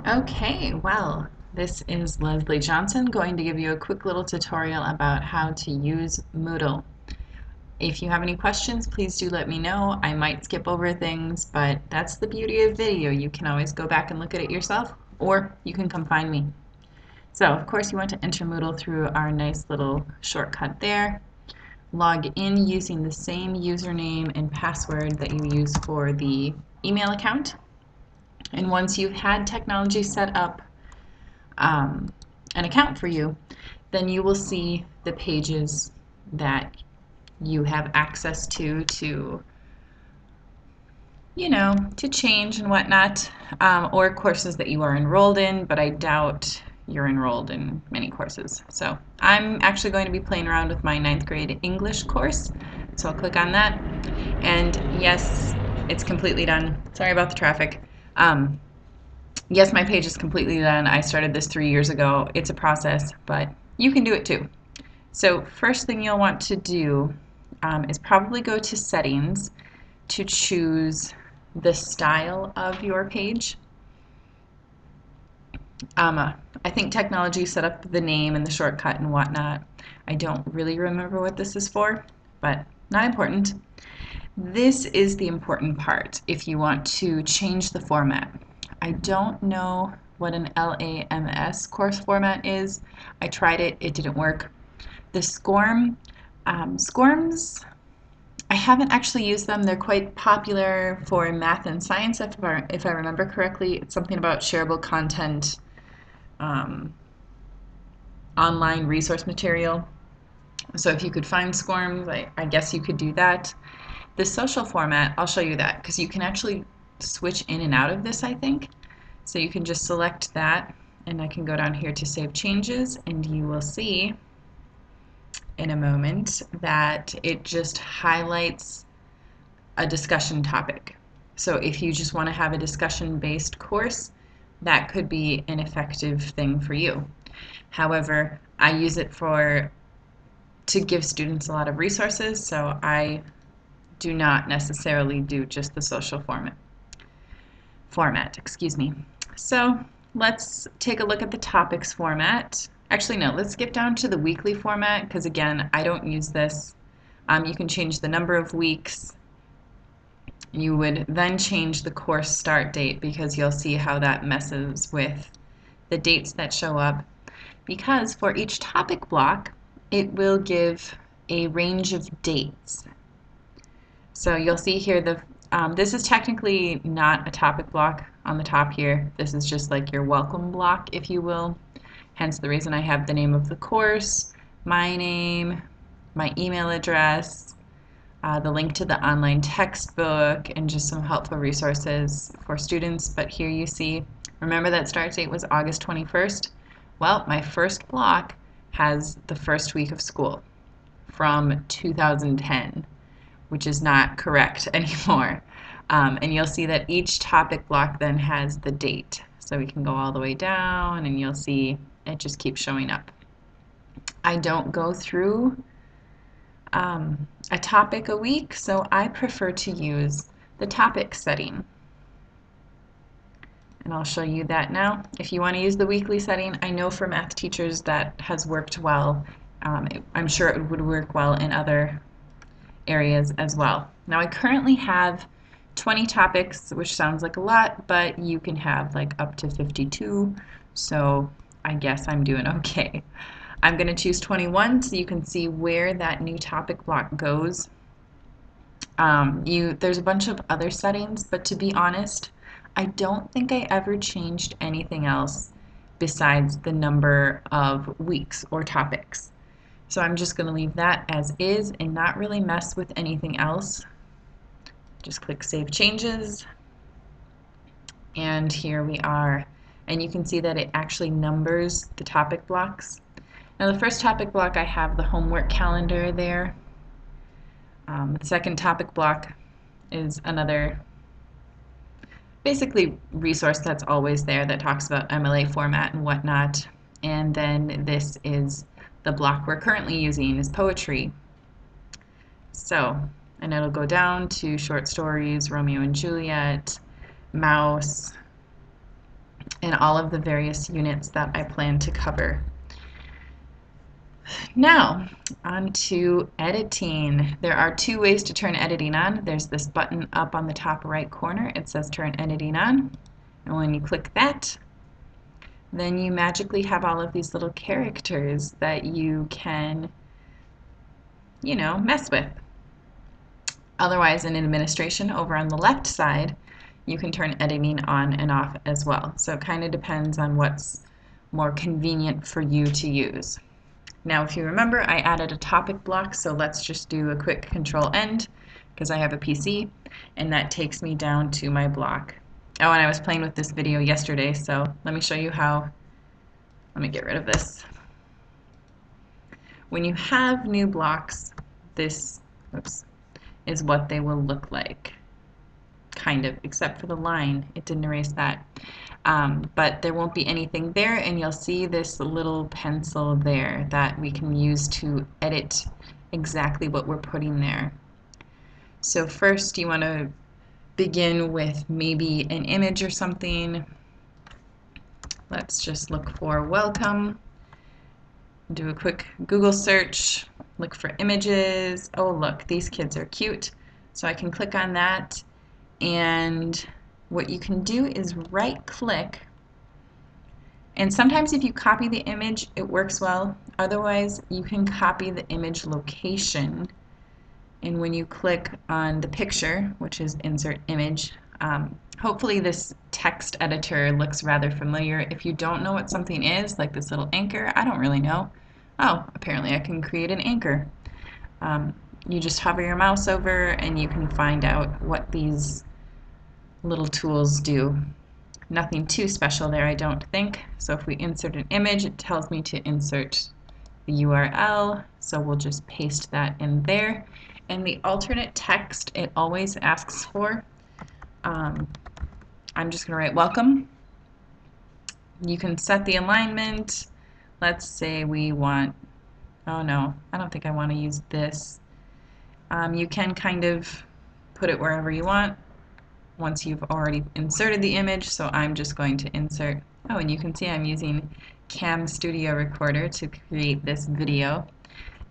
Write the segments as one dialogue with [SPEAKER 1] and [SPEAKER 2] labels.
[SPEAKER 1] Okay, well, this is Leslie Johnson going to give you a quick little tutorial about how to use Moodle. If you have any questions, please do let me know. I might skip over things, but that's the beauty of video. You can always go back and look at it yourself, or you can come find me. So, of course, you want to enter Moodle through our nice little shortcut there. Log in using the same username and password that you use for the email account. And once you've had technology set up, an account for you, then you will see the pages that you have access to to change and whatnot, or courses that you are enrolled in, but I doubt you're enrolled in many courses. So I'm actually going to be playing around with my 9th grade English course, so I'll click on that, and yes, it's completely done. Sorry about the traffic. Yes, my page is completely done. I started this 3 years ago. It's a process, but you can do it too. So first thing you'll want to do is probably go to settings to choose the style of your page. I think technology set up the name and the shortcut and whatnot. I don't really remember what this is for, but not important. This is the important part if you want to change the format. I don't know what an LAMS course format is. I tried it, it didn't work. The SCORMs, I haven't actually used them. They're quite popular for math and science, if I remember correctly. It's something about shareable content, online resource material. So if you could find SCORMs, I guess you could do that. The social format, I'll show you that because you can actually switch in and out of this, I think. So you can just select that, and I can go down here to save changes, and you will see in a moment that it just highlights a discussion topic. So if you just want to have a discussion-based course, that could be an effective thing for you. However, I use it to give students a lot of resources, so I do not necessarily do just the social format, excuse me. So let's take a look at the topics format. Actually, no, let's skip down to the weekly format because, again, I don't use this. You can change the number of weeks. You would then change the course start date because you'll see how that messes with the dates that show up. Because for each topic block, it will give a range of dates. So you'll see here this is technically not a topic block on the top here. This is just like your welcome block, if you will. Hence the reason I have the name of the course, my name, my email address, the link to the online textbook, and just some helpful resources for students. But here you see, remember that start date was August 21st? Well, my first block has the first week of school from 2010. Which is not correct anymore. And you'll see that each topic block then has the date. So we can go all the way down and you'll see it just keeps showing up. I don't go through a topic a week, so I prefer to use the topic setting. And I'll show you that now. If you want to use the weekly setting, I know for math teachers that has worked well. I'm sure it would work well in other areas as well. Now I currently have 20 topics, which sounds like a lot, but you can have like up to 52, so I guess I'm doing okay. I'm going to choose 21 so you can see where that new topic block goes. There's a bunch of other settings, but to be honest, I don't think I ever changed anything else besides the number of weeks or topics. So I'm just going to leave that as is and not really mess with anything else. Just click Save Changes. And here we are. And you can see that it actually numbers the topic blocks. Now the first topic block, I have the homework calendar there. The second topic block is another basically resource that's always there that talks about MLA format and whatnot. And then this is the block we're currently using is poetry. So, and it'll go down to short stories, Romeo and Juliet, Mouse, and all of the various units that I plan to cover. Now, on to editing. There are two ways to turn editing on. There's this button up on the top right corner. It says turn editing on. And when you click that, then you magically have all of these little characters that you can, mess with. Otherwise, in administration, over on the left side, you can turn editing on and off as well. So it kind of depends on what's more convenient for you to use. Now, if you remember, I added a topic block, so let's just do a quick Control End because I have a PC, and that takes me down to my block. Oh, and I was playing with this video yesterday, so let me show you how. Let me get rid of this. When you have new blocks, this is what they will look like, kind of, except for the line. It didn't erase that. But there won't be anything there, and you'll see this little pencil there that we can use to edit exactly what we're putting there. So first you want to begin with maybe an image or something. Let's just look for welcome. Do a quick Google search, look for images. Oh look, these kids are cute. So I can click on that, and what you can do is right click, and sometimes if you copy the image it works well. Otherwise you can copy the image location, and when you click on the picture, which is insert image, hopefully this text editor looks rather familiar. If you don't know what something is, like this little anchor, I don't really know. Oh, apparently I can create an anchor. You just hover your mouse over and you can find out what these little tools do. Nothing too special there, I don't think. So if we insert an image, it tells me to insert the URL, so we'll just paste that in there. And the alternate text it always asks for, I'm just going to write welcome. You can set the alignment. Let's say we want, oh no, I don't think I want to use this. You can kind of put it wherever you want once you've already inserted the image, so I'm just going to insert, oh, and you can see I'm using Cam Studio Recorder to create this video.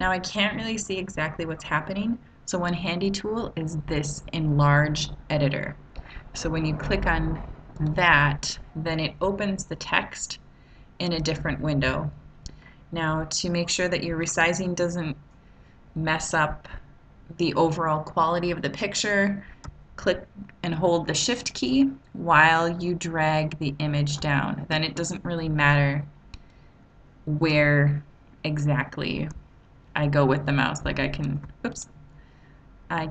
[SPEAKER 1] Now I can't really see exactly what's happening, so one handy tool is this Enlarge Editor. So when you click on that, then it opens the text in a different window. Now to make sure that your resizing doesn't mess up the overall quality of the picture, click and hold the Shift key while you drag the image down. Then it doesn't really matter where exactly I go with the mouse. Like I can, I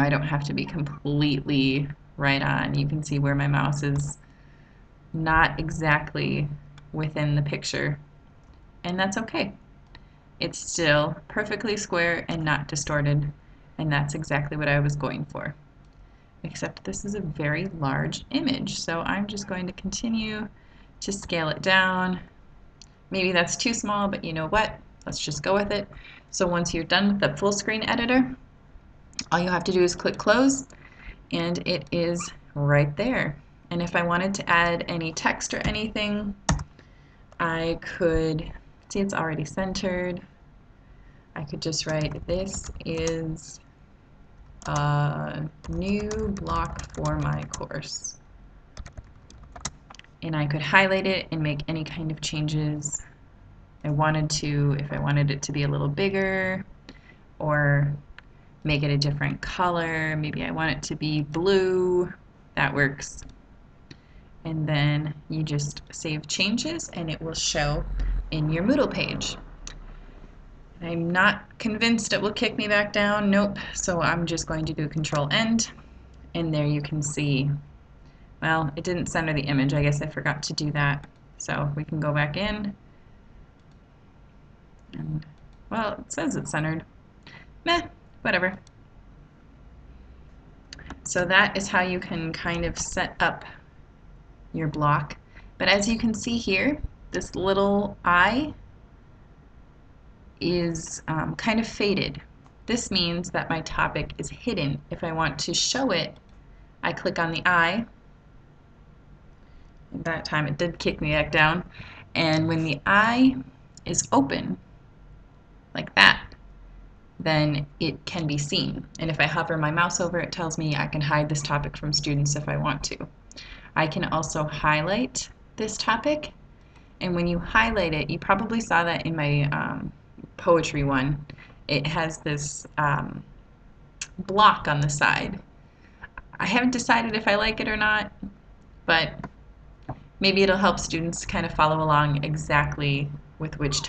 [SPEAKER 1] don't have to be completely right on. You can see where my mouse is not exactly within the picture, and that's okay. It's still perfectly square and not distorted, and that's exactly what I was going for. Except this is a very large image, so I'm just going to continue to scale it down. Maybe that's too small, but you know what? Let's just go with it. So once you're done with the full screen editor, all you have to do is click close, and it is right there. And if I wanted to add any text or anything, I could, see it's already centered. I could just write, this is a new block for my course. And I could highlight it and make any kind of changes I wanted to, if I wanted it to be a little bigger or make it a different color. Maybe I want it to be blue. That works. And then you just save changes and it will show in your Moodle page. I'm not convinced it will kick me back down. Nope. So I'm just going to do Control End, and there you can see, well, it didn't center the image. I guess I forgot to do that. So we can go back in, and well, it says it's centered. Meh, whatever. So that is how you can kind of set up your block. But as you can see here, this little eye is kind of faded. This means that my topic is hidden. If I want to show it, I click on the eye, that time it did kick me back down. And when the eye is open, like that, then it can be seen. And if I hover my mouse over, it tells me I can hide this topic from students if I want to. I can also highlight this topic, and when you highlight it, you probably saw that in my poetry one. It has this block on the side. I haven't decided if I like it or not, but maybe it'll help students kind of follow along exactly with which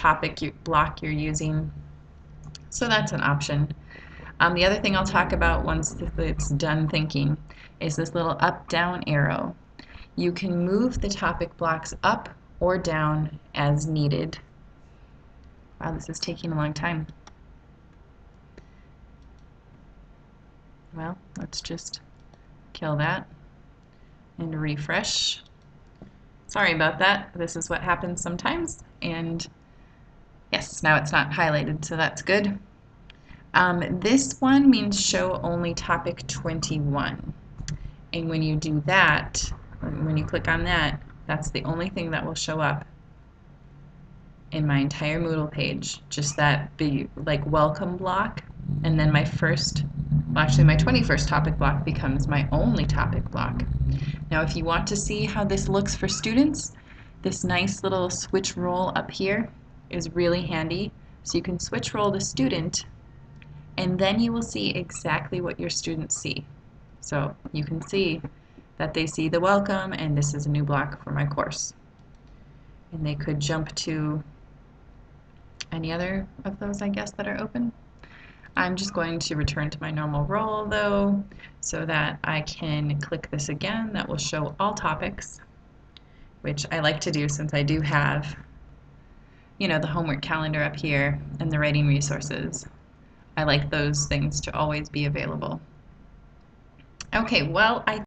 [SPEAKER 1] block you're using. So that's an option. The other thing I'll talk about once it's done thinking is this little up-down arrow. You can move the topic blocks up or down as needed. Wow, this is taking a long time. Well, let's just kill that and refresh. Sorry about that. This is what happens sometimes. And yes, now it's not highlighted, so that's good. This one means show only topic 21. And when you do that, when you click on that, that's the only thing that will show up in my entire Moodle page. Just that big, like, welcome block. And then my first, well, actually my 21st topic block becomes my only topic block. Now, if you want to see how this looks for students, this nice little switch roll up here is really handy. So you can switch roll the student, and then you will see exactly what your students see. So you can see that they see the welcome, and this is a new block for my course. And they could jump to any other of those, I guess, that are open. I'm just going to return to my normal role, though, so that I can click this again. That will show all topics, which I like to do since I do have, you know, the homework calendar up here and the writing resources. I like those things to always be available. Okay, well, I